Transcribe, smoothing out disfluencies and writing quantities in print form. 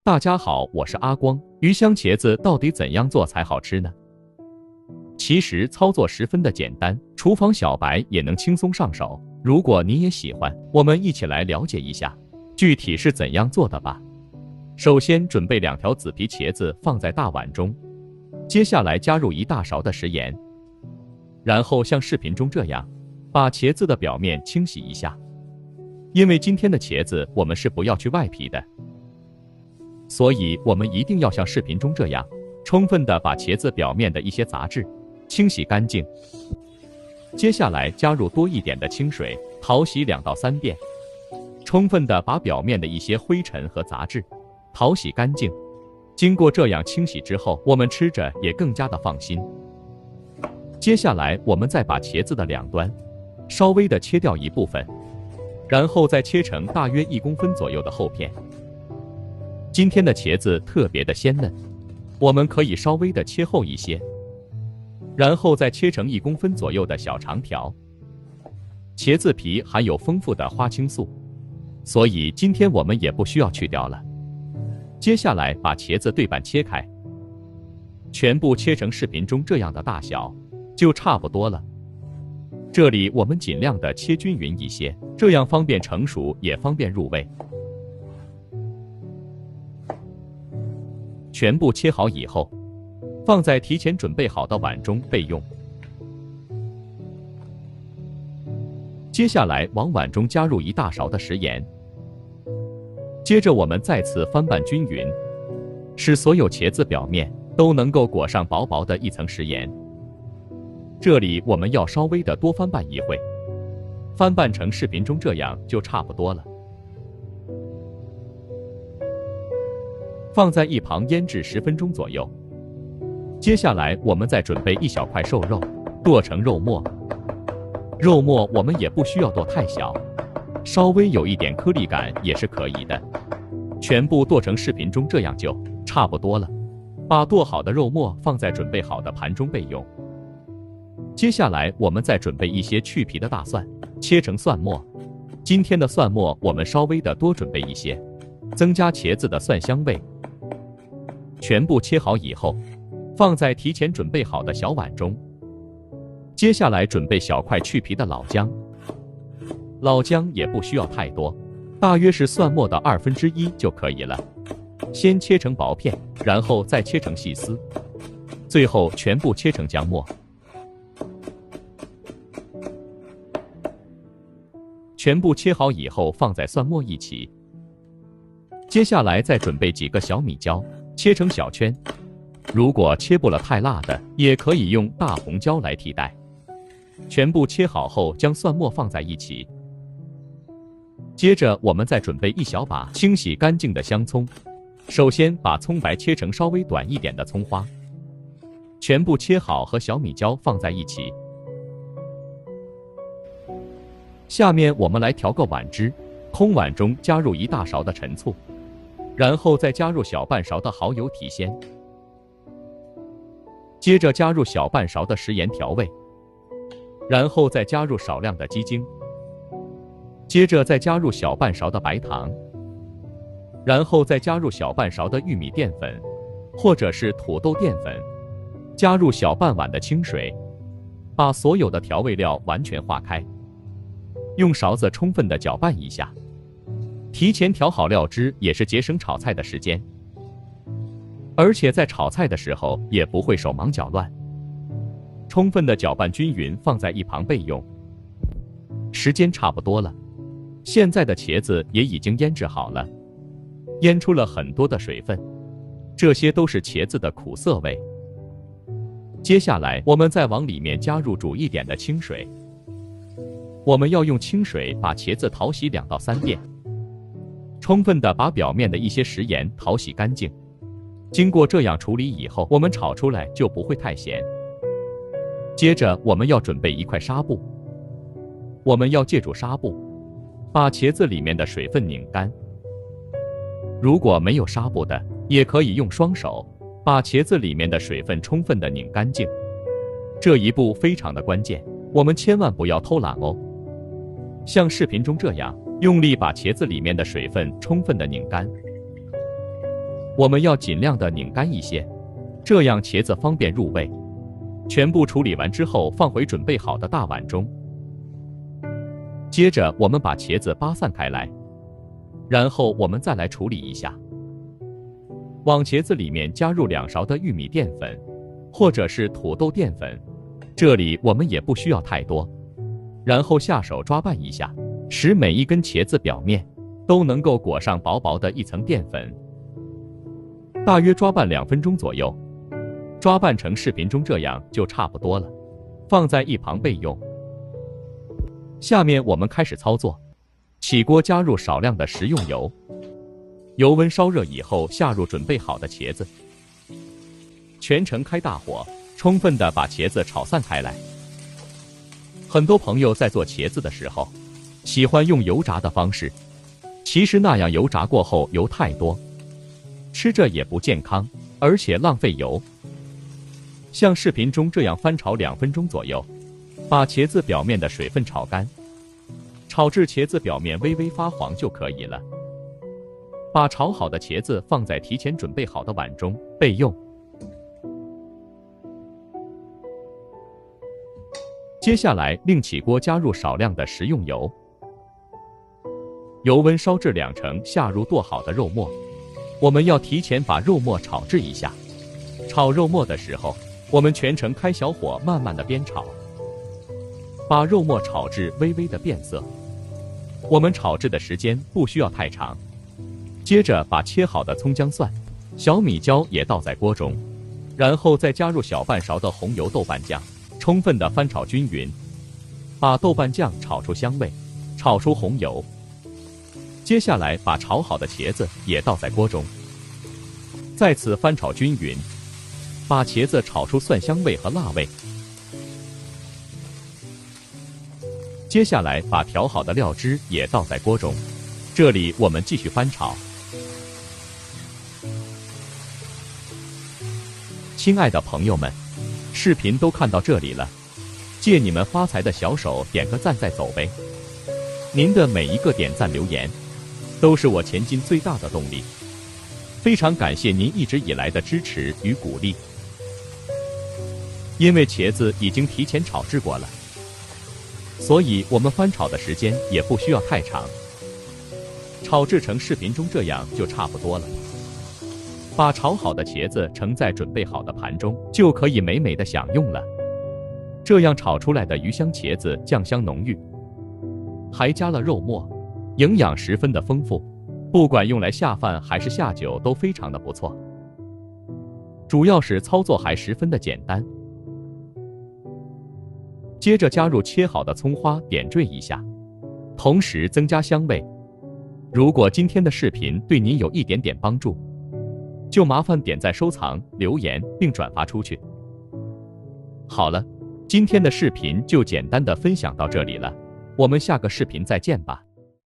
大家好，我是阿光。鱼香茄子到底怎样做才好吃呢？其实操作十分的简单，厨房小白也能轻松上手。如果你也喜欢，我们一起来了解一下具体是怎样做的吧。首先准备2条紫皮茄子放在大碗中，接下来加入1大勺的食盐，然后像视频中这样把茄子的表面清洗一下。因为今天的茄子我们是不要去外皮的，所以我们一定要像视频中这样，充分的把茄子表面的一些杂质清洗干净。接下来加入多一点的清水，淘洗2到3遍，充分的把表面的一些灰尘和杂质淘洗干净。经过这样清洗之后，我们吃着也更加的放心。接下来我们再把茄子的两端稍微的切掉一部分，然后再切成大约1公分左右的厚片。今天的茄子特别的鲜嫩，我们可以稍微的切厚一些，然后再切成1公分左右的小长条。茄子皮含有丰富的花青素，所以今天我们也不需要去掉了。接下来把茄子对半切开，全部切成视频中这样的大小就差不多了。这里我们尽量的切均匀一些，这样方便成熟也方便入味。全部切好以后，放在提前准备好的碗中备用。接下来往碗中加入1大勺的食盐，接着我们再次翻拌均匀，使所有茄子表面都能够裹上薄薄的一层食盐。这里我们要稍微的多翻拌一会，翻拌成视频中这样就差不多了。放在一旁腌制10分钟左右。接下来我们再准备1小块瘦肉，剁成肉末。肉末我们也不需要剁太小，稍微有一点颗粒感也是可以的。全部剁成视频中这样就差不多了。把剁好的肉末放在准备好的盘中备用。接下来我们再准备一些去皮的大蒜，切成蒜末。今天的蒜末我们稍微的多准备一些，增加茄子的蒜香味。全部切好以后，放在提前准备好的小碗中。接下来准备小块去皮的老姜，老姜也不需要太多，大约是蒜末的1/2就可以了。先切成薄片，然后再切成细丝，最后全部切成姜末。全部切好以后放在蒜末一起。接下来再准备几个小米椒，切成小圈。如果切不了太辣的，也可以用大红椒来替代。全部切好后将蒜末放在一起。接着我们再准备1小把清洗干净的香葱。首先把葱白切成稍微短一点的葱花，全部切好和小米椒放在一起。下面我们来调个碗汁，空碗中加入1大勺的陈醋，然后再加入小半勺的蚝油提鲜，接着加入小半勺的食盐调味，然后再加入少量的鸡精，接着再加入小半勺的白糖，然后再加入小半勺的玉米淀粉或者是土豆淀粉，加入小半碗的清水，把所有的调味料完全化开，用勺子充分的搅拌一下。提前调好料汁也是节省炒菜的时间，而且在炒菜的时候也不会手忙脚乱。充分的搅拌均匀，放在一旁备用。时间差不多了，现在的茄子也已经腌制好了，腌出了很多的水分，这些都是茄子的苦涩味。接下来我们再往里面加入煮一点的清水，我们要用清水把茄子淘洗2到3遍，充分的把表面的一些食盐淘洗干净。经过这样处理以后，我们炒出来就不会太咸。接着我们要准备1块纱布，我们要借助纱布把茄子里面的水分拧干。如果没有纱布的，也可以用双手把茄子里面的水分充分的拧干净。这一步非常的关键，我们千万不要偷懒哦。像视频中这样，用力把茄子里面的水分充分的拧干。我们要尽量的拧干一些，这样茄子方便入味。全部处理完之后，放回准备好的大碗中。接着我们把茄子扒散开来，然后我们再来处理一下。往茄子里面加入2勺的玉米淀粉，或者是土豆淀粉，这里我们也不需要太多。然后下手抓拌一下，使每一根茄子表面都能够裹上薄薄的一层淀粉。大约抓拌2分钟左右，抓拌成视频中这样就差不多了，放在一旁备用。下面我们开始操作，起锅加入少量的食用油，油温烧热以后下入准备好的茄子，全程开大火，充分的把茄子炒散开来。很多朋友在做茄子的时候，喜欢用油炸的方式，其实那样油炸过后油太多，吃着也不健康，而且浪费油。像视频中这样翻炒2分钟左右，把茄子表面的水分炒干，炒至茄子表面微微发黄就可以了。把炒好的茄子放在提前准备好的碗中备用。接下来另起锅加入少量的食用油，油温烧至2成，下入剁好的肉末。我们要提前把肉末炒制一下。炒肉末的时候，我们全程开小火，慢慢的煸炒，把肉末炒至微微的变色。我们炒制的时间不需要太长。接着把切好的葱姜蒜、小米椒也倒在锅中，然后再加入小半勺的红油豆瓣酱，充分的翻炒均匀，把豆瓣酱炒出香味，炒出红油。接下来把炒好的茄子也倒在锅中，再次翻炒均匀，把茄子炒出蒜香味和辣味。接下来把调好的料汁也倒在锅中，这里我们继续翻炒。亲爱的朋友们，视频都看到这里了，借你们发财的小手点个赞再走呗。您的每一个点赞留言，都是我前进最大的动力。非常感谢您一直以来的支持与鼓励。因为茄子已经提前炒制过了，所以我们翻炒的时间也不需要太长，炒制成视频中这样就差不多了。把炒好的茄子盛在准备好的盘中，就可以美美的享用了。这样炒出来的鱼香茄子酱香浓郁，还加了肉末，营养十分的丰富，不管用来下饭还是下酒都非常的不错。主要是操作还十分的简单。接着加入切好的葱花，点缀一下，同时增加香味。如果今天的视频对您有一点点帮助，就麻烦点赞、收藏、留言并转发出去。好了，今天的视频就简单的分享到这里了，我们下个视频再见吧。